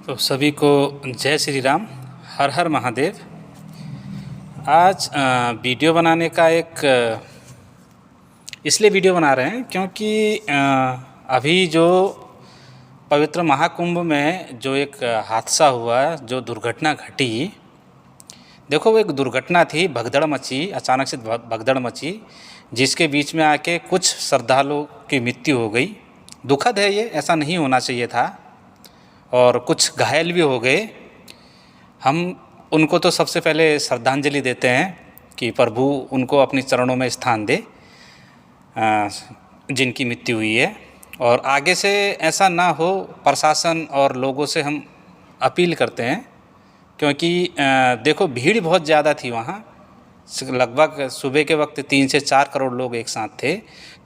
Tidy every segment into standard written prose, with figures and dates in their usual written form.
तो सभी को जय श्री राम, हर हर महादेव। आज वीडियो बनाने का इसलिए वीडियो बना रहे हैं क्योंकि अभी जो पवित्र महाकुंभ में जो एक हादसा हुआ, जो दुर्घटना घटी, देखो वो एक दुर्घटना थी, भगदड़ मची, अचानक से भगदड़ मची, जिसके बीच में आके कुछ श्रद्धालुओं की मृत्यु हो गई। दुखद है ये, ऐसा नहीं होना चाहिए था, और कुछ घायल भी हो गए। हम उनको तो सबसे पहले श्रद्धांजलि देते हैं कि प्रभु उनको अपने चरणों में स्थान दे, जिनकी मृत्यु हुई है, और आगे से ऐसा ना हो, प्रशासन और लोगों से हम अपील करते हैं। क्योंकि देखो भीड़ बहुत ज़्यादा थी वहाँ, लगभग सुबह के वक्त 3 से 4 करोड़ लोग एक साथ थे।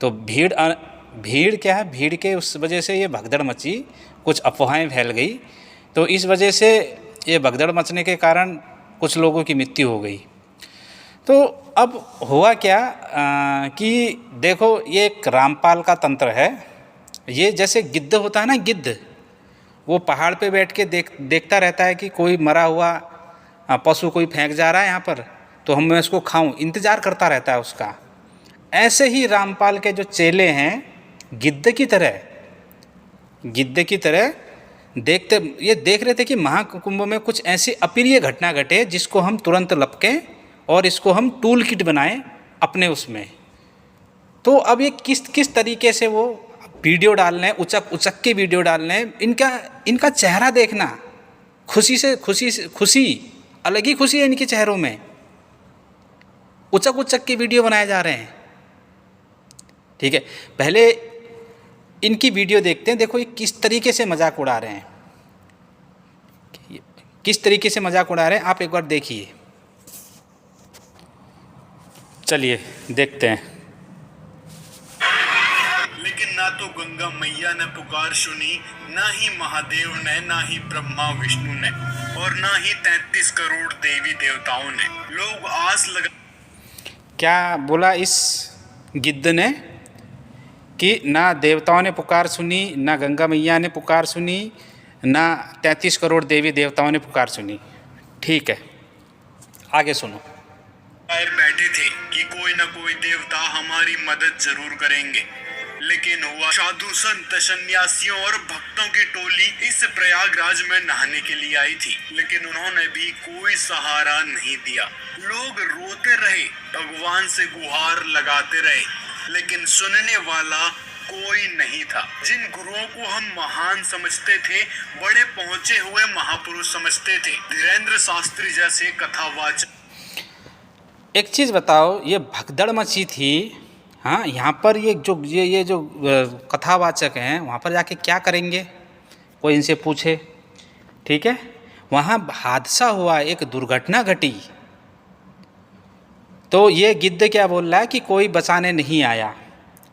तो भीड़ क्या है, भीड़ के उस वजह से ये भगदड़ मची, कुछ अफवाहें फैल गई। तो इस वजह से ये भगदड़ मचने के कारण कुछ लोगों की मृत्यु हो गई। तो अब हुआ क्या कि देखो ये एक रामपाल का तंत्र है। ये जैसे गिद्ध होता है ना, गिद्ध वो पहाड़ पे बैठ के देखता रहता है कि कोई मरा हुआ पशु कोई फेंक जा रहा है यहाँ पर, तो मैं उसको खाऊं, इंतज़ार करता रहता है उसका। ऐसे ही रामपाल के जो चेले हैं, गिद्ध की तरह ये देख रहे थे कि महाकुंभ में कुछ ऐसी अप्रिय घटना घटे जिसको हम तुरंत लपकें और इसको हम टूल किट बनाएं अपने उसमें। तो अब ये किस तरीके से वो वीडियो डाल रहे हैं, उचक के वीडियो डाल रहे हैं। इनका चेहरा देखना, खुशी, अलग ही खुशी है इनके चेहरों में। उचक के वीडियो बनाए जा रहे हैं। ठीक है, पहले इनकी वीडियो देखते हैं। देखो ये किस तरीके से मजाक उड़ा रहे हैं, आप एक बार देखिए। चलिए देखते हैं। लेकिन ना तो गंगा मैया ने पुकार सुनी, ना ही महादेव ने, ना ही ब्रह्मा विष्णु ने, और ना ही 33 करोड़ देवी देवताओं ने। लोग आस लगा, क्या बोला इस गिद्ध ने कि ना देवताओं ने पुकार सुनी, ना गंगा मैया ने पुकार सुनी, ना 33 करोड़ देवी देवताओं ने पुकार सुनी। ठीक है, आगे सुनो। बैठे थे कि कोई ना कोई देवता हमारी मदद जरूर करेंगे, लेकिन हुआ साधु संत सन्यासियों और भक्तों की टोली इस प्रयागराज में नहाने के लिए आई थी, लेकिन उन्होंने भी कोई सहारा नहीं दिया। लोग रोते रहे, भगवान से गुहार लगाते रहे, लेकिन सुनने वाला कोई नहीं था। जिन गुरुओं को हम महान समझते थे, बड़े पहुंचे हुए महापुरुष समझते थे, धीरेन्द्र शास्त्री जैसे कथावाचक। एक चीज़ बताओ, ये भगदड़ मची थी, हाँ, यहाँ पर ये जो कथावाचक हैं वहाँ पर जाके क्या करेंगे, कोई इनसे पूछे। ठीक है, वहाँ हादसा हुआ, एक दुर्घटना घटी, तो ये गिद्ध क्या बोल रहा है कि कोई बचाने नहीं आया।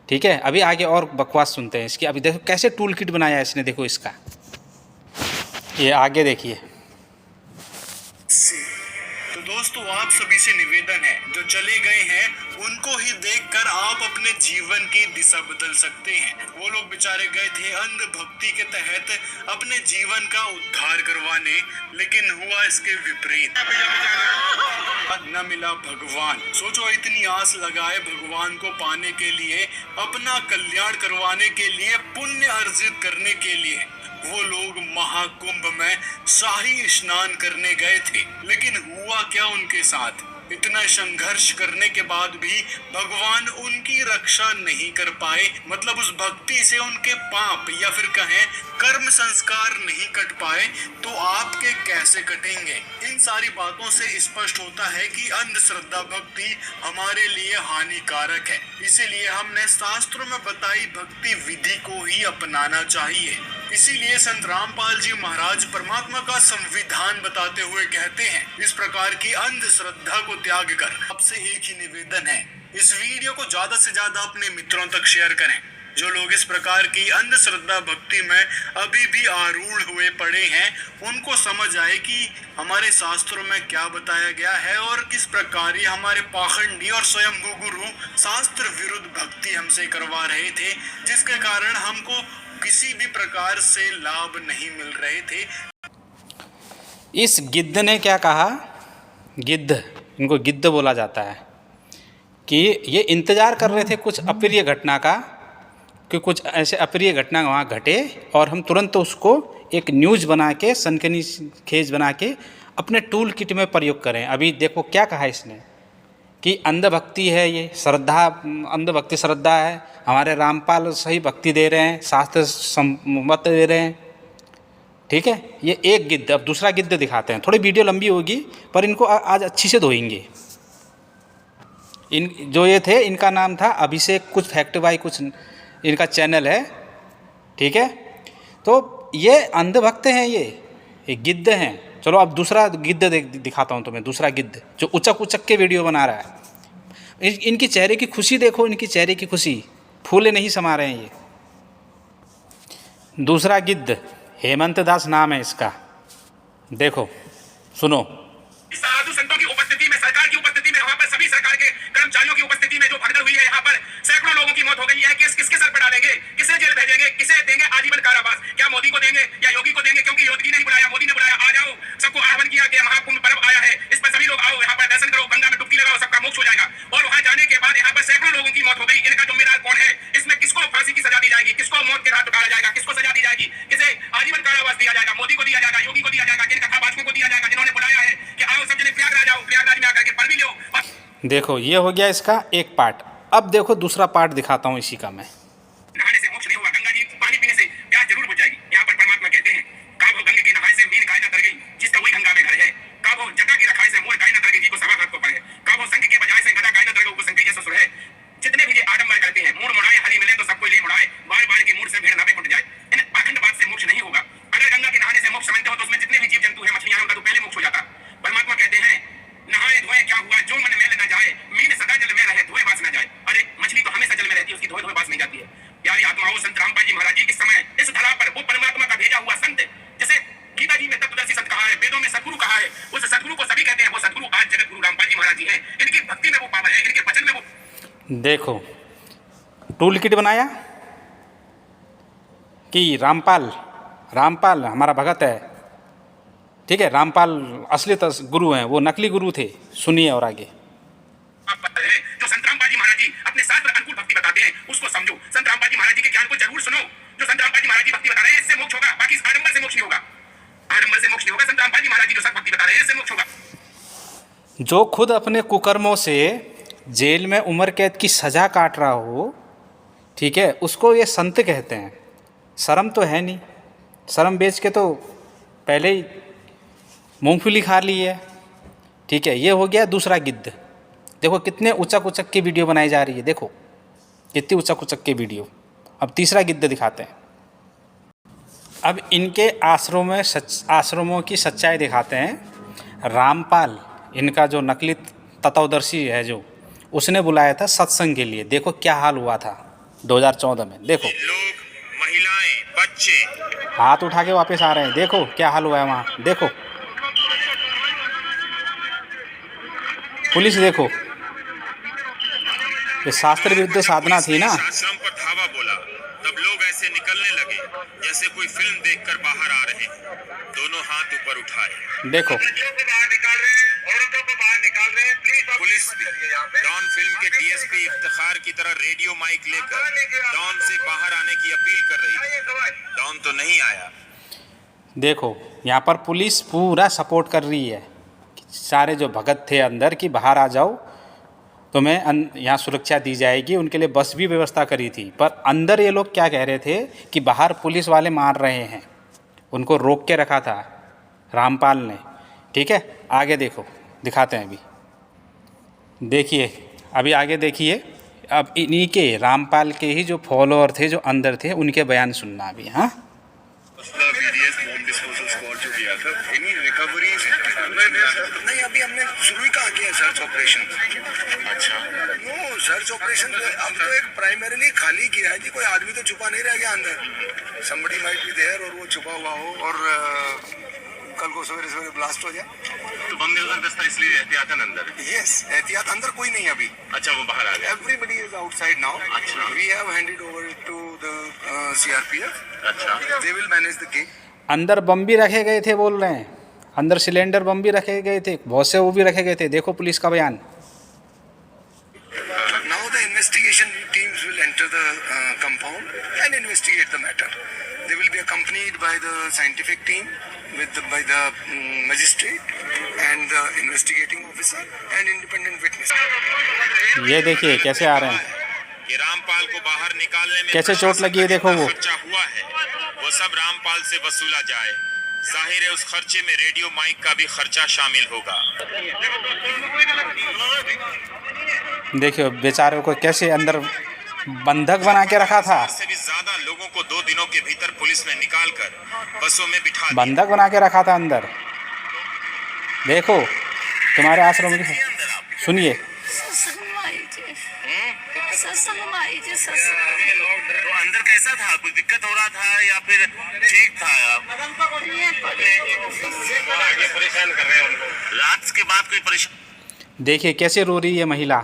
ठीक है, अभी आगे और बकवास सुनते हैं इसकी। अभी देखो कैसे टूल किट बनाया है इसने, देखो इसका, ये आगे देखिए। तो दोस्तों आप सभी से निवेदन है, जो चले गए हैं उनको ही देखकर आप अपने जीवन की दिशा बदल सकते हैं। वो लोग बेचारे गए थे अंध भक्ति के तहत अपने जीवन का उद्धार करवाने, लेकिन हुआ इसके विपरीत। न मिला भगवान। सोचो, इतनी आस लगाए भगवान को पाने के लिए, अपना कल्याण करवाने के लिए, पुण्य अर्जित करने के लिए वो लोग महाकुंभ में शाही स्नान करने गए थे, लेकिन हुआ क्या उनके साथ? इतना संघर्ष करने के बाद भी भगवान उनकी रक्षा नहीं कर पाए। मतलब उस भक्ति से उनके पाप या फिर कहें कर्म संस्कार नहीं कट पाए, तो आपके कैसे कटेंगे? इन सारी बातों से स्पष्ट होता है कि अंधश्रद्धा भक्ति हमारे लिए हानिकारक है। इसीलिए हमने शास्त्रों में बताई भक्ति विधि को ही अपनाना चाहिए। इसीलिए संत रामपाल जी महाराज परमात्मा का संविधान बताते हुए कहते हैं, इस प्रकार की अंधश्रद्धा को त्याग कर। आपसे एक ही निवेदन है, इस वीडियो को ज्यादा से ज्यादा अपने मित्रों तक शेयर करें। जो लोग इस प्रकार की अंधश्रद्धा भक्ति में अभी भी आरूढ़ हुए पड़े हैं, उनको समझ आए कि हमारे शास्त्रों में क्या बताया गया है और किस प्रकार ये हमारे पाखंडी और स्वयंभू गुरु शास्त्र विरुद्ध भक्ति हमसे करवा रहे थे, जिसके कारण हमको किसी भी प्रकार से लाभ नहीं मिल रहे थे। इस गिद्ध ने क्या कहा, गिद्ध, इनको गिद्ध बोला जाता है, कि ये इंतज़ार कर रहे थे कुछ अप्रिय घटना का, कि कुछ ऐसे अप्रिय घटना वहाँ घटे और हम तुरंत उसको एक न्यूज़ बना के, सनसनीखेज बना के अपने टूल किट में प्रयोग करें। अभी देखो क्या कहा इसने कि अंधभक्ति है, ये श्रद्धा, अंधभक्ति श्रद्धा है, हमारे रामपाल सही भक्ति दे रहे हैं, शास्त्र सम्मत दे रहे हैं। ठीक है, ये एक गिद्ध। अब दूसरा गिद्ध दिखाते हैं, थोड़ी वीडियो लंबी होगी पर इनको आज अच्छी से धोएंगे। इन जो ये थे, इनका नाम था अभिषेक कुछ फैक्ट बाई कुछ, इनका चैनल है। ठीक है, तो ये अंधभक्त हैं, ये गिद्ध हैं। चलो अब दूसरा गिद्ध दिखाता हूँ तुम्हें, दूसरा गिद्ध जो उचक उचक के वीडियो बना रहा है। इनकी चेहरे की खुशी देखो, इनकी चेहरे की खुशी, फूले नहीं समा रहे हैं ये। दूसरा गिद्ध हेमंत दास नाम है इसका, देखो सुनो। साधु संतों की उपस्थिति में, सरकार की उपस्थिति में, वहाँ पर सभी सरकार के कर्मचारियों की उपस्थिति में जो भगदड़ हुई है, यहाँ पर सैकड़ों लोगों की मौत हो गई है। केस किसके सर पर डालेंगे, किसे जेल भेजेंगे, किसे देंगे आजीवन कारावास? क्या मोदी को देंगे या योगी को देंगे? क्योंकि योगी नहीं बुलाया, मोदी ने बुलाया। आ जाओ, सबको आह्वान किया कि महाकुंभ पर्व आया है, इस पर सभी लोग आओ, यहाँ पर दर्शन करो, गंगा में डुबकी लगाओ, सबका मोक्ष हो जाएगा। और वहाँ जाने के बाद यहाँ पर सैकड़ों लोगों की मौत हो गई। इनका जिम्मेदार कौन है? इसमें किसको फांसी की सजा दी जाएगी, किसको मौत के घाट उतारा जाएगा, किसको सजा दी जाएगी, किसे आजीवन कारावास दिया जाएगा? मोदी को दिया जाएगा, योगी को दिया जाएगा, किन कथावाचकों को दिया जाएगा जिन्होंने बुलाया है कि आओ सब जने प्रयागराज आओ, प्रयागराज में आकर के पल भी लो। देखो ये हो गया इसका एक पार्ट। अब देखो दूसरा पार्ट दिखाता हूँ इसी का मैं। नहाने से मोक्ष नहीं हुआ, गंगा जी पानी पीने से प्यास जरूर बुझ जाएगी। यहाँ पर परमात्मा कहते हैं, काबो गंगे की नहाए से मीन गाय न तर गई, जिसका वही गंगा में घर है। काबो जटा की रखाए से मोर गाय न तर गई, जी को सवा हाथ को पड़े। काबो संग के बजाय से गदा गाय न तर गई, संग के ससुर है। जितने भी ये आडंबर करते हैं, मूड मुड़ाए हरी मिले तो सबको ले मुड़ाए, बार बार की मूड से भीड़ नापे फुट जाए। इन पाखंड बात से मोक्ष नहीं होगा। अगर गंगा के नहाने से मोक्ष समझते हो तो उसमें जितने भी जीव जंतु है, मछलियां, उनका तो पहले मोक्ष हो जाता। परमात्मा कहते हैं, नहाए धोए क्या हुआ, जो मन मैल न जाए, मीन सदा जल में रहे, धोए बास न जाए। अरे मछली तो हमेशा जल में रहती है, उसकी धोए धोए बास नहीं जाती है। प्यारी आत्माओं, संत रामपाल जी महाराज जी इस समय इस धरा पर वो परमात्मा का भेजा हुआ संत, जैसे गीता जी में तत्वदर्शी संत कहा है, वेदों में सदगुरु कहा है, उस सदगुरु को सभी कहते हैं। वो सदगुरु आज जगत गुरु रामपाल जी महाराज जी हैं। इनकी भक्ति में वो पावर है, इनके वचन में वो। देखो टूल किट बनाया कि रामपाल हमारा भगत है। ठीक है, रामपाल असली गुरु हैं, वो नकली गुरु थे। सुनिए और आगे। जो संत रामपाल जी महाराज जी अपने शास्त्र अनुकूल भक्ति बताते हैं, उसको समझो। संत रामपाल जी महाराज जी के ज्ञान को जरूर सुनो। जो संत रामपाल जी महाराज जी भक्ति बता रहे हैं, इससे मोक्ष होगा, बाकी इस आडंबर से मोक्ष नहीं होगा। आडंबर से मोक्ष नहीं होगा। संत रामपाल जी महाराज जी जो सत भक्ति बता रहे हैं, इससे मोक्ष होगा। जो खुद अपने कुकर्मों से जेल में उम्र कैद की सजा काट रहा हो, ठीक है, उसको ये संत कहते हैं। शर्म तो है नहीं, शर्म बेच के तो पहले ही मूंगफली खा ली है। ठीक है, ये हो गया दूसरा गिद्ध। देखो कितने उचक उचक की वीडियो बनाई जा रही है, देखो कितनी उचक उचक की वीडियो। अब तीसरा गिद्ध दिखाते हैं। अब इनके आश्रमों की सच्चाई दिखाते हैं। रामपाल, इनका जो नकली तत्वदर्शी है, जो उसने बुलाया था सत्संग के लिए। देखो क्या हाल हुआ था 2014 में। देखो लोग, महिलाएं, बच्चे हाथ उठा के वापस आ रहे हैं। देखो क्या हाल हुआ है वहाँ, देखो पुलिस, देखो ये शास्त्र विरुद्ध साधना थी ना। आश्रम पर धावा बोला, तब लोग ऐसे निकलने लगे जैसे कोई फिल्म देखकर बाहर आ रहे हैं। दोनों हाथ ऊपर उठाए, देखो बच्चों को बाहर निकाल रहे हैं, औरतों को बाहर निकाल रहे हैं। पुलिस डॉन फिल्म के डीएसपी इफ्तिखार की तरह रेडियो माइक लेकर डॉन से बाहर आने की अपील कर रही थी। डॉन तो नहीं आया। देखो यहाँ पर पुलिस पूरा सपोर्ट कर रही है, सारे जो भगत थे अंदर कि बाहर आ जाओ, तुम्हें यहाँ सुरक्षा दी जाएगी। उनके लिए बस भी व्यवस्था करी थी, पर अंदर ये लोग क्या कह रहे थे कि बाहर पुलिस वाले मार रहे हैं। उनको रोक के रखा था रामपाल ने। ठीक है, आगे देखो, दिखाते हैं अभी। देखिए अभी आगे देखिए। अब इन्हीं के रामपाल के ही जो फॉलोअर थे, जो अंदर थे, उनके बयान सुनना अभी। हाँ, नहीं, अभी हमने शुरू ही कहा किया सर्च ऑपरेशन। अच्छा, नो सर्च ऑपरेशन अब तो एक प्राइमरीली खाली किया है जी। कोई आदमी तो छुपा नहीं रह गया अंदर। समबडी माइट बी देयर और वो छुपा हुआ हो और कल को सवेरे सवेरे ब्लास्ट हो जाए तो बम निरोधक दस्ता इसलिए एहतियातन अंदर। यस, एहतियात अंदर कोई नहीं अभी। अच्छा, वो बाहर आ गया। Everybody is outside now. अच्छा, we have handed over to the CRPF. अच्छा, they will manage the case. अंदर बम भी रखे गए थे बोल रहे हैं, अंदर सिलेंडर बम भी रखे गए थे, बहुत से वो भी रखे गए थे। देखो पुलिस का बयान। Now the investigation teams will enter the compound and investigate the matter. They will be accompanied by the scientific team, by the magistrate and the investigating officer and independent witness. ये देखिए कैसे आ रहे हैं, कि रामपाल को बाहर निकालने में कैसे चोट लगी है, देखो वो खर्चा हुआ है वो सब रामपाल से वसूला जाए। जाहिर है उस खर्चे में रेडियो माइक का भी खर्चा शामिल होगा। देखिए बेचारे को कैसे अंदर बंधक बना के रखा था, से भी ज्यादा लोगों को 2 दिनों के भीतर पुलिस ने निकालकर बसों में बिठा दिया। बंधक बना के रखा था अंदर। देखो तुम्हारे आश्रम की सुनिए। तो अंदर कैसा था, कुछ दिक्कत हो रहा था या फिर ठीक था? आगे परेशान कर रहे हैं उनको, रात के बाद कोई परेशान। देखिए कैसे रो रही है महिला,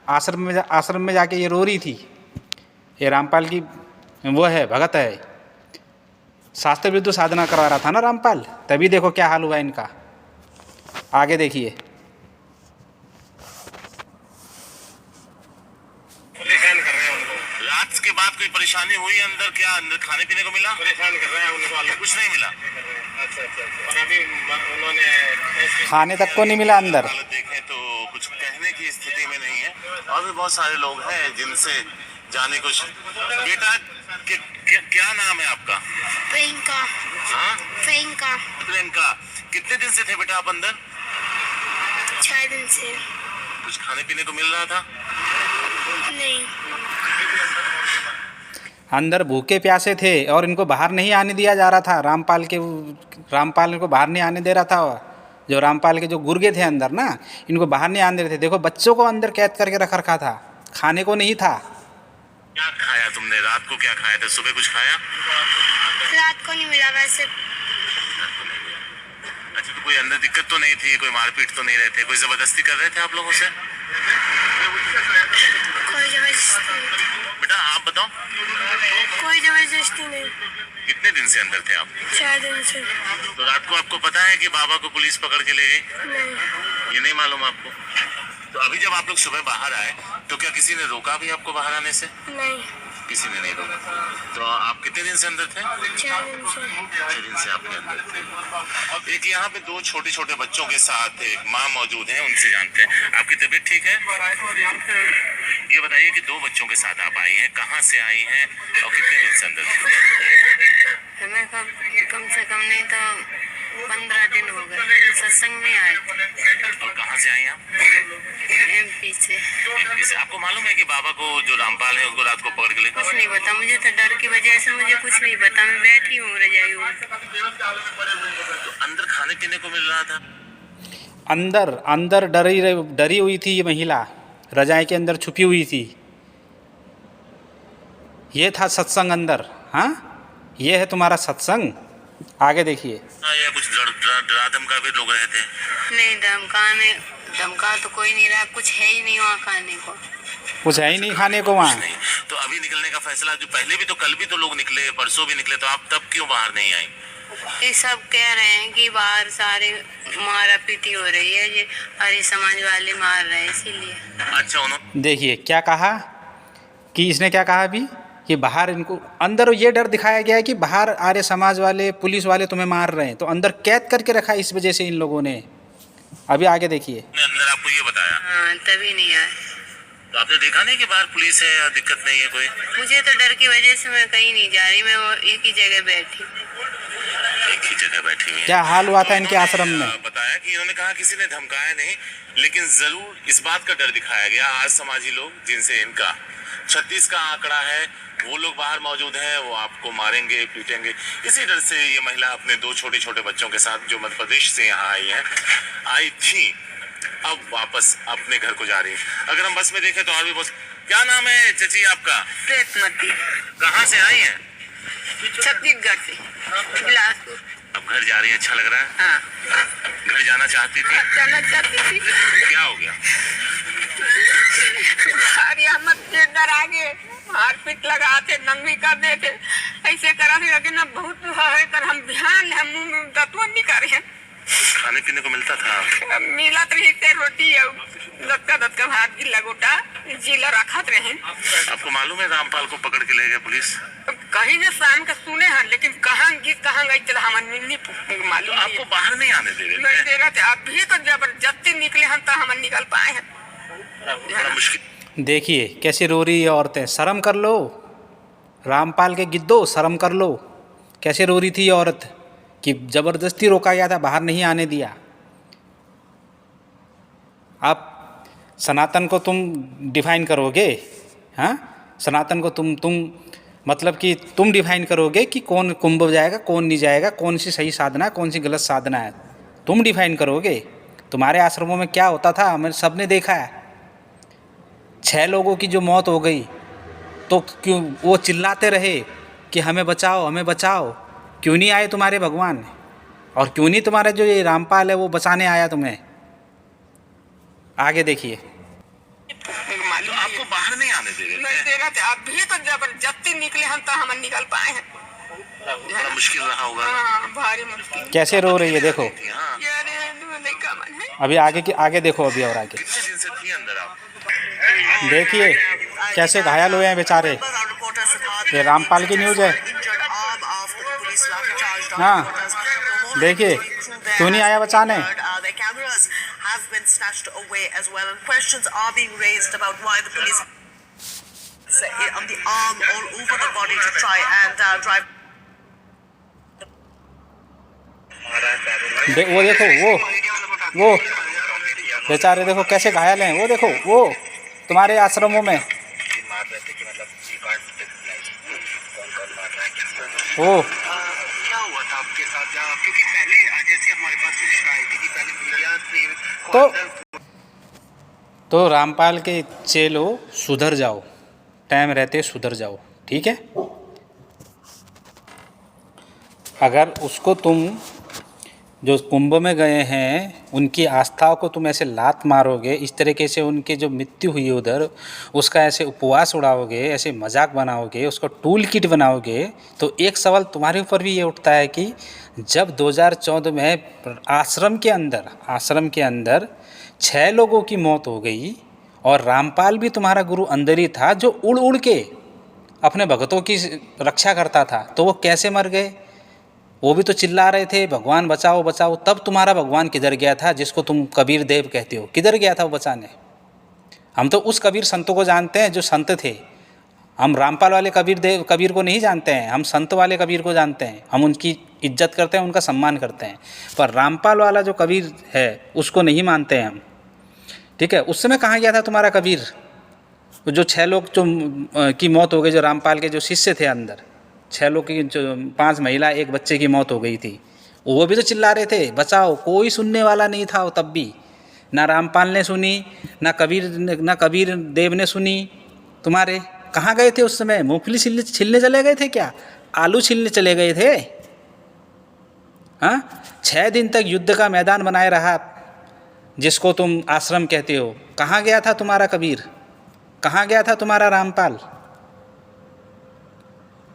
आश्रम में जाके ये रो रही थी। ये रामपाल की वो है, भगत है, शास्त्र विरुद्ध साधना करवा रहा था ना रामपाल, तभी देखो क्या हाल हुआ इनका। आगे देखिए। परेशान कर रहे हैं उनको, रात के बाद कोई परेशानी हुई अंदर? क्या अंदर खाने पीने को मिला? परेशान कर रहे हैं उनको, कुछ नहीं मिला। अच्छा। और अभी उन्होंने खाने तक को नहीं मिला अंदर। देखें तो कुछ कहने की स्थिति में नहीं है। और भी बहुत सारे लोग हैं जिनसे जाने को। बेटा क्या नाम है आपका? प्रियंका। हाँ? प्रियंका। कितने दिन से थे बेटा आप अंदर? 6 दिन से। कुछ खाने पीने को मिल रहा था? नहीं। अंदर भूखे प्यासे थे और इनको बाहर नहीं आने दिया जा रहा था। रामपाल इनको बाहर नहीं आने दे रहा था। जो रामपाल के जो गुर्गे थे अंदर ना, इनको बाहर नहीं आने दे रहे थे। देखो बच्चों को अंदर कैद करके रखा था, खाने को नहीं था। क्या खाया तुमने? रात को क्या खाया था? सुबह कुछ खाया? रात को नहीं मिला वैसे। अच्छा, तो कोई अंदर दिक्कत तो नहीं थी, कोई मारपीट तो नहीं रहे थे, कोई जबरदस्ती कर रहे थे आप लोगों से? कोई जबरदस्ती नहीं। बेटा आप बताओ। कोई जबरदस्ती नहीं। कितने दिन से अंदर थे आप? 6 दिन से। तो रात को आपको पता है कि बाबा को पुलिस पकड़ के ले गई? नहीं। ये नहीं मालूम आपको? तो अभी जब आप लोग सुबह बाहर आए तो क्या किसी ने रोका भी आपको बाहर आने से? नहीं। किसी ने नहीं रोका। तो आप कितने दिन से अंदर थे? 4 दिन से। 6 दिन से आपके अंदर थे। एक यहाँ पे 2 छोटे बच्चों के साथ एक माँ मौजूद है, उनसे जानते हैं। आपकी तबीयत ठीक है? ये बताइए कि 2 बच्चों के साथ आप आई हैं, कहाँ से आई हैं और कितने दिन से अंदर थे? हमें कम से कम नहीं तो 15 दिन हो गए। सत्संग में आए। और कहाँ से आई आप? MP से। आपको मालूम है कि बाबा को जो रामपाल है उसको रात को पकड़ के ले? कुछ नहीं पता मुझे, तो डर की वजह से मुझे कुछ नहीं पता। मैं बैठी हूँ रजाई में। तो अंदर खाने पीने को मिल रहा था? अंदर डरी हुई थी ये महिला, रजाई के अंदर छुपी हुई थी। ये था सत्संग अंदर। हाँ, ये है तुम्हारा सत्संग। आगे देखिए। या कुछ डरा धमका भी लोग रहे थे? नहीं, धमका तो कोई नहीं रहा। कुछ है ही नहीं वहाँ खाने को। कुछ है ही नहीं खाने को वहाँ। नहीं। तो अभी निकलने का फैसला, जो पहले भी तो कल भी तो लोग निकले, परसों भी निकले, तो आप तब क्यों बाहर नहीं आई? ये सब कह रहे हैं कि बाहर सारे मारा पीटी हो रही है, ये आर्य समाज वाले मार रहे हैं इसीलिए। अच्छा, उन्होंने देखिए क्या कहा कि इसने क्या कहा अभी कि बाहर इनको अंदर ये डर दिखाया गया है कि बाहर आर्य समाज वाले पुलिस वाले तुम्हें मार रहे हैं, तो अंदर कैद करके रखा इस वजह से इन लोगों ने। अभी आगे देखिए। अंदर आपको ये बताया? हाँ, तभी नहीं आए। तो आपने देखा नहीं कि बाहर पुलिस है या दिक्कत नहीं है कोई? मुझे तो डर की वजह से मैं कहीं नहीं जा रही। मैं वो एक ही जगह बैठी। एक ही जगह बैठी हुई है। क्या हाल हुआ था इनके आश्रम में। बताया कि इन्होंने कहा किसी ने धमकाया नहीं, लेकिन जरूर इस बात का डर दिखाया गया। आज समाजी लोग जिनसे इनका 36 का आंकड़ा है, वो लोग बाहर मौजूद हैं, वो आपको मारेंगे पीटेंगे। इसी डर से ये महिला अपने 2 छोटे बच्चों के साथ, जो मध्य प्रदेश से यहाँ आई थी, अब वापस अपने घर को जा रही है। अगर हम बस में देखें तो और भी बहुत। क्या नाम है चची आपका? प्रेतमती। कहाँ से आई है? छत्तीसगढ़ से, बिलासपुर। अब घर जा रही है, अच्छा लग रहा है? हाँ। घर जाना चाहती थी? जाना चाहती थी। क्या हो गया? अहमद के डर आगे हाथ पीट लगाते, नंगी कर देते, ऐसे करा थे। लेकिन अब बहुत है कर हम ध्यान है, मुंह में तत्व नहीं करे हैं। खाने पीने को मिलता था? मिलत रही ते रोटी और दत्का भात की लगोटा जिला रखत रहे। आपको मालूम है रामपाल को पकड़ के ले गए पुलिस? कहीं ने शाम के सुने हैं, लेकिन कहाँ गई चला हमें नहीं मालूम। आपको बाहर नहीं आने दे नहीं रहे दे रहे थे। अभी तो जबरदस्ती निकले हम तो हम निकल पाए हैं। बड़ा मुश्किल। देखिए कैसे रो रही है औरतें, शर्म कर लो, रामपाल के गिद्धो शर्म कर लो। कैसे रो रही थी औरत कि ज़बरदस्ती रोका गया था, बाहर नहीं आने दिया। आप सनातन को तुम डिफाइन करोगे? हाँ, सनातन को तुम मतलब कि तुम डिफाइन करोगे कि कौन कुंभ जाएगा कौन नहीं जाएगा, कौन सी सही साधना कौन सी गलत साधना है, तुम डिफाइन करोगे? तुम्हारे आश्रमों में क्या होता था हमें सब ने देखा है। 6 लोगों की जो मौत हो गई तो क्यों वो चिल्लाते रहे कि हमें बचाओ हमें बचाओ? क्यों नहीं आए तुम्हारे भगवान? और क्यों नहीं तुम्हारा जो ये रामपाल है वो बचाने आया तुम्हें? आगे देखिए। तो आपको बाहर नहीं आने दे रहे? नहीं दे रहे थे। अभी तो जबरदस्ती निकले हम तो हम निकल पाए हैं। बड़ा मुश्किल रहा होगा। हाँ, भारी मुश्किल। कैसे रो रही है देखो। हाँ। अभी आगे देखो, अभी और आगे कितने दिन से थी अंदर आप? देखिए कैसे घायल हुए हैं बेचारे। ये रामपाल की न्यूज़ है। हाँ, देखिए क्यों नहीं आया बचाने? Have been snatched away as well, and questions are being raised about why the police on the arm all over the body to try and drive. वो देखो वो बेचारे देखो कैसे घायल हैं। वो देखो वो तुम्हारे आश्रमों में वो क्या हुआ था आपके साथ? क्योंकि पहले जैसे हमारे पास सूचना आई थी कि पहले मीडिया तो रामपाल के चेलो सुधर जाओ, टाइम रहते सुधर जाओ, ठीक है? अगर उसको तुम जो कुंभ में गए हैं उनकी आस्था को तुम ऐसे लात मारोगे, इस तरीके से उनके जो मृत्यु हुई उधर उसका ऐसे उपवास उड़ाओगे, ऐसे मजाक बनाओगे, उसको टूल किट बनाओगे, तो एक सवाल तुम्हारे ऊपर भी ये उठता है कि जब 2014 में आश्रम के अंदर 6 लोगों की मौत हो गई और रामपाल भी तुम्हारा गुरु अंदर ही था जो उड़ उड़ के अपने भक्तों की रक्षा करता था, तो वो कैसे मर गए? वो भी तो चिल्ला रहे थे भगवान बचाओ बचाओ। तब तुम्हारा भगवान किधर गया था जिसको तुम कबीर देव कहते हो? किधर गया था वो बचाने? हम तो उस कबीर संतों को जानते हैं जो संत थे। हम रामपाल वाले कबीर को नहीं जानते हैं, हम संत वाले कबीर को जानते हैं। हम उनकी इज्जत करते हैं, उनका सम्मान करते हैं, पर रामपाल वाला जो कबीर है उसको नहीं मानते हैं हम, ठीक है? उस समय कहाँ गया था तुम्हारा कबीर? जो 6 लोग की मौत हो गई, जो रामपाल के जो शिष्य थे अंदर, 6 लोग की, जो 5 महिला 1 बच्चे की मौत हो गई थी, वो भी तो चिल्ला रहे थे बचाओ। कोई सुनने वाला नहीं था तब भी, ना रामपाल ने सुनी ना कबीर देव ने सुनी। तुम्हारे कहाँ गए थे उस समय? मूंगफली छिलने चले गए थे क्या? आलू छिलने चले गए थे? हाँ, 6 दिन तक युद्ध का मैदान बनाए रहा जिसको तुम आश्रम कहते हो। कहाँ गया था तुम्हारा कबीर? कहाँ गया था तुम्हारा रामपाल?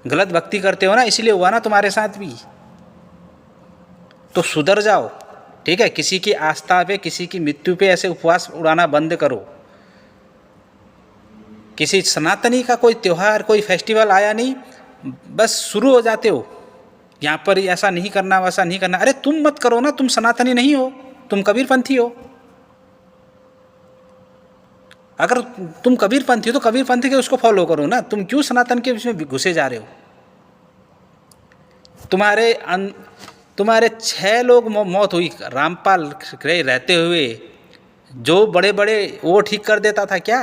गलत भक्ति करते हो ना, इसलिए हुआ ना तुम्हारे साथ भी। तो सुधर जाओ, ठीक है? किसी की आस्था पे, किसी की मृत्यु पे ऐसे उपवास उड़ाना बंद करो। किसी सनातनी का कोई त्यौहार, कोई फेस्टिवल आया नहीं, बस शुरू हो जाते हो यहाँ पर ऐसा नहीं करना वैसा नहीं करना। अरे तुम मत करो ना, तुम सनातनी नहीं हो, तुम कबीरपंथी हो। अगर तुम कबीरपंथी हो तो कबीरपंथी के उसको फॉलो करो ना, तुम क्यों सनातन के उसमें घुसे जा रहे हो? तुम्हारे 6 लोग मौत हुई रामपाल रहते हुए, जो बड़े बड़े वो ठीक कर देता था क्या?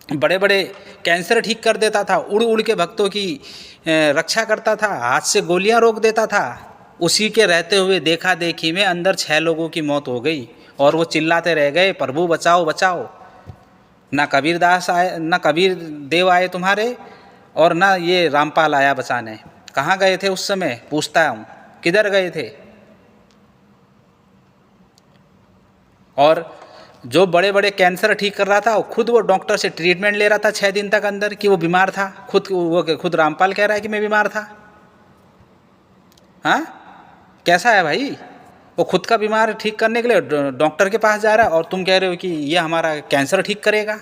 बड़े बड़े कैंसर ठीक कर देता था, उड़ उड़ के भक्तों की रक्षा करता था, हाथ से गोलियां रोक देता था। उसी के रहते हुए देखा देखी में अंदर 6 लोगों की मौत हो गई और वो चिल्लाते रह गए प्रभु बचाओ बचाओ। ना कबीरदास आए, ना कबीर देव आए तुम्हारे, और ना ये रामपाल आया बचाने। कहाँ गए थे उस समय? पूछता हूँ, किधर गए थे? और जो बड़े बड़े कैंसर ठीक कर रहा था खुद वो डॉक्टर से ट्रीटमेंट ले रहा था 6 दिन तक अंदर कि वो बीमार था। खुद रामपाल कह रहा है कि मैं बीमार था। हाँ, कैसा है भाई? वो खुद का बीमार ठीक करने के लिए डॉक्टर के पास जा रहा है और तुम कह रहे हो कि ये हमारा कैंसर ठीक करेगा।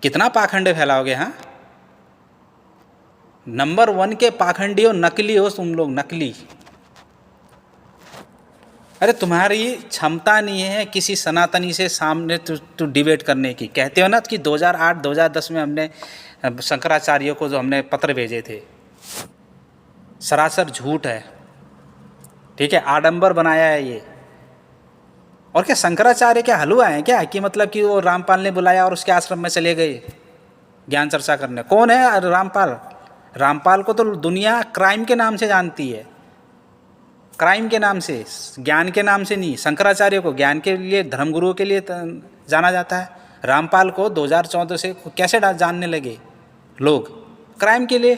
कितना पाखंड फैलाओगे? हाँ, नंबर 1 के पाखंडी हो, नकली हो तुम लोग, नकली। अरे तुम्हारी क्षमता नहीं है किसी सनातनी से सामने तू डिबेट करने की। कहते हो ना कि 2008-2010 में हमने शंकराचार्य को जो हमने पत्र भेजे थे, सरासर झूठ है। ठीक है, आडंबर बनाया है ये। और क्या शंकराचार्य क्या हलवा है क्या कि मतलब कि वो रामपाल ने बुलाया और उसके आश्रम में चले गए ज्ञान चर्चा करने? कौन है रामपाल? रामपाल को तो दुनिया क्राइम के नाम से जानती है, क्राइम के नाम से, ज्ञान के नाम से नहीं। शंकराचार्य को ज्ञान के लिए, धर्मगुरुओं के लिए जाना जाता है। रामपाल को 2014 से कैसे जानने लगे लोग? क्राइम के लिए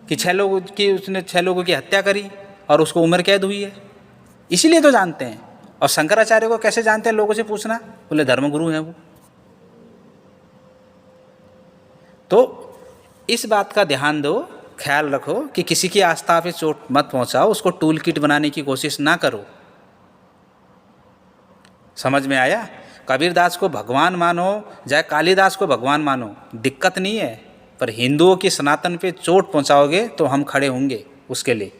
कि 6 लोगों की, उसने 6 लोगों की हत्या करी और उसको उम्र कैद हुई है, इसीलिए तो जानते हैं। और शंकराचार्य को कैसे जानते हैं? लोगों से पूछना, बोले धर्मगुरु हैं वो। तो इस बात का ध्यान दो, ख्याल रखो कि किसी की आस्था पे चोट मत पहुंचाओ, उसको टूल किट बनाने की कोशिश ना करो। समझ में आया? कबीरदास को भगवान मानो चाहे कालिदास को भगवान मानो, दिक्कत नहीं है, पर हिंदुओं की सनातन पे चोट पहुंचाओगे तो हम खड़े होंगे उसके लिए।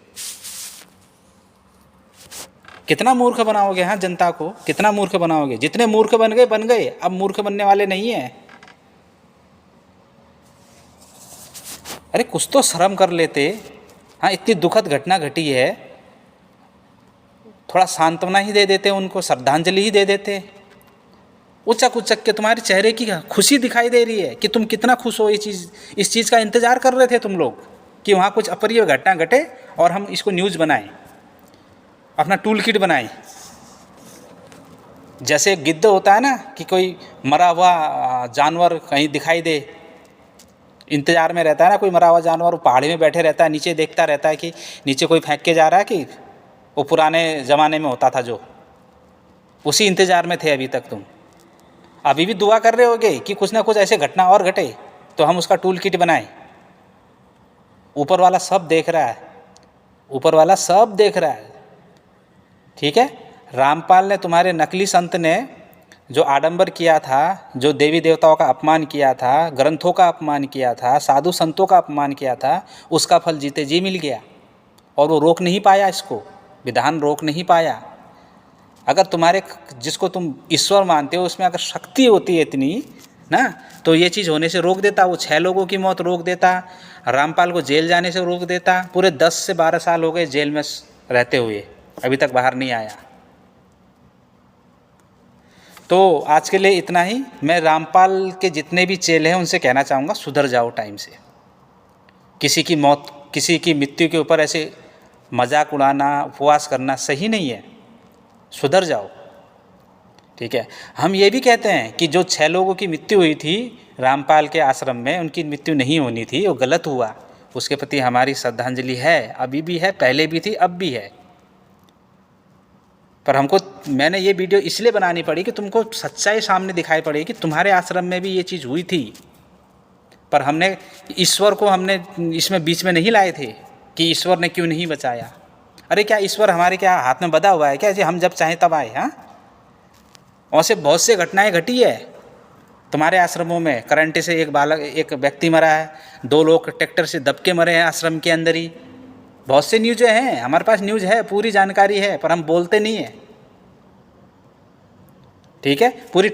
कितना मूर्ख बनाओगे? हाँ, जनता को कितना मूर्ख बनाओगे? जितने मूर्ख बन गए, अब मूर्ख बनने वाले नहीं है। अरे कुछ तो शर्म कर लेते। हाँ, इतनी दुखद घटना घटी है, थोड़ा सांत्वना ही दे देते, उनको श्रद्धांजलि ही दे देते। उचक उचक के तुम्हारे चेहरे की खुशी दिखाई दे रही है कि तुम कितना खुश हो। इस चीज़ का इंतजार कर रहे थे तुम लोग कि वहाँ कुछ अप्रिय घटना घटे और हम इसको न्यूज़ बनाएं, अपना टूल किट बनाएं। जैसे गिद्ध होता है ना कि कोई मरा हुआ जानवर कहीं दिखाई दे, इंतजार में रहता है ना, कोई मरा हुआ जानवर पहाड़ी में बैठे रहता है, नीचे देखता रहता है कि नीचे कोई फेंक के जा रहा है, कि वो पुराने ज़माने में होता था जो, उसी इंतजार में थे अभी तक तुम। अभी भी दुआ कर रहे होगे कि कुछ ना कुछ ऐसे घटना और घटे तो हम उसका टूल किट बनाएं। ऊपर वाला सब देख रहा है, ऊपर वाला सब देख रहा है। ठीक है, रामपाल ने, तुम्हारे नकली संत ने जो आडंबर किया था, जो देवी देवताओं का अपमान किया था, ग्रंथों का अपमान किया था, साधु संतों का अपमान किया था, उसका फल जीते जी मिल गया। और वो रोक नहीं पाया, इसको विधान रोक नहीं पाया। अगर तुम्हारे, जिसको तुम ईश्वर मानते हो, उसमें अगर शक्ति होती है इतनी ना, तो ये चीज़ होने से रोक देता। वो 6 लोगों की मौत रोक देता, रामपाल को जेल जाने से रोक देता। पूरे 10 से 12 साल हो गए जेल में रहते हुए, अभी तक बाहर नहीं आया। तो आज के लिए इतना ही। मैं रामपाल के जितने भी चेले हैं उनसे कहना चाहूँगा, सुधर जाओ टाइम से। किसी की मौत, किसी की मृत्यु के ऊपर ऐसे मजाक उड़ाना, उपवास करना सही नहीं है, सुधर जाओ। ठीक है, हम ये भी कहते हैं कि जो 6 लोगों की मृत्यु हुई थी रामपाल के आश्रम में, उनकी मृत्यु नहीं होनी थी, वो गलत हुआ, उसके प्रति हमारी श्रद्धांजलि है, अभी भी है, पहले भी थी, अब भी है। पर हमको, मैंने ये वीडियो इसलिए बनानी पड़ी कि तुमको सच्चाई सामने दिखाई पड़ी कि तुम्हारे आश्रम में भी ये चीज़ हुई थी। पर हमने ईश्वर को, हमने इसमें बीच में नहीं लाए थे कि ईश्वर ने क्यों नहीं बचाया। अरे क्या ईश्वर हमारे क्या हाथ में बधा हुआ है क्या जी हम जब चाहें तब आए? हाँ, ऐसे बहुत से घटनाएं घटी है तुम्हारे आश्रमों में। करंट से एक व्यक्ति मरा है, 2 लोग ट्रैक्टर से दबके मरे हैं आश्रम के अंदर ही। बहुत से न्यूज़ हैं, हमारे पास न्यूज़ है, पूरी जानकारी है, पर हम बोलते नहीं है। ठीक है, पूरी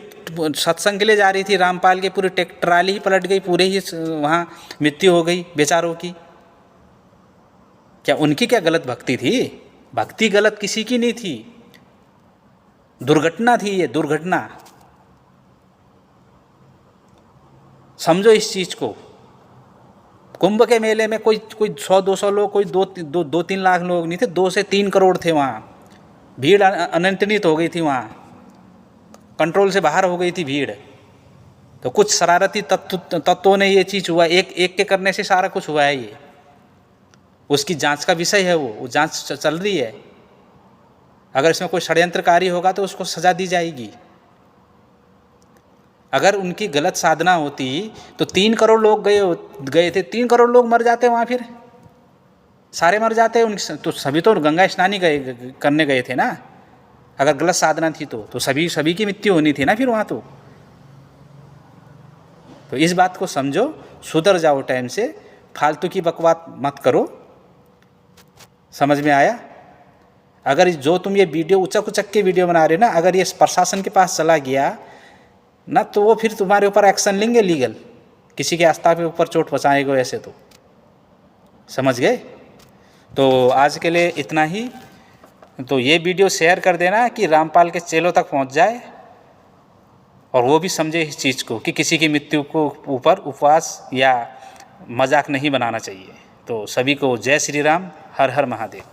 सत्संग के लिए जा रही थी रामपाल के, पूरी ट्राली ही पलट गई, पूरे ही वहाँ मृत्यु हो गई बेचारों की। क्या उनकी क्या गलत भक्ति थी? भक्ति गलत किसी की नहीं थी, दुर्घटना थी ये, दुर्घटना। समझो इस चीज़ को। कुंभ के मेले में कोई 100-200 लोग, कोई 2-3 लाख लोग नहीं थे, 2 से 3 करोड़ थे वहाँ। भीड़ अनियंत्रित हो गई थी वहाँ, कंट्रोल से बाहर हो गई थी भीड़। तो कुछ शरारती तत्वों ने ये चीज़ हुआ, एक के करने से सारा कुछ हुआ है। ये उसकी जांच का विषय है, वो जांच चल रही है। अगर इसमें कोई षड्यंत्रकारी होगा तो उसको सजा दी जाएगी। अगर उनकी गलत साधना होती तो 3 करोड़ लोग गए थे, 3 करोड़ लोग मर जाते वहाँ, फिर सारे मर जाते हैं उनके, तो सभी तो गंगा स्नान ही करने गए थे ना। अगर गलत साधना थी तो सभी की मृत्यु होनी थी ना फिर वहाँ तो इस बात को समझो, सुधर जाओ टाइम से, फालतू की बकवास मत करो। समझ में आया? अगर जो तुम ये वीडियो उचक उचक के वीडियो बना रहे हो ना, अगर ये प्रशासन के पास चला गया ना तो वो फिर तुम्हारे ऊपर एक्शन लेंगे लीगल, किसी के आस्था के ऊपर चोट पहुँचाएगा ऐसे तो। समझ गए? तो आज के लिए इतना ही। तो ये वीडियो शेयर कर देना कि रामपाल के चेलों तक पहुंच जाए और वो भी समझे इस चीज़ को कि किसी की मृत्यु को ऊपर उपवास या मजाक नहीं बनाना चाहिए। तो सभी को जय श्री राम, हर हर महादेव।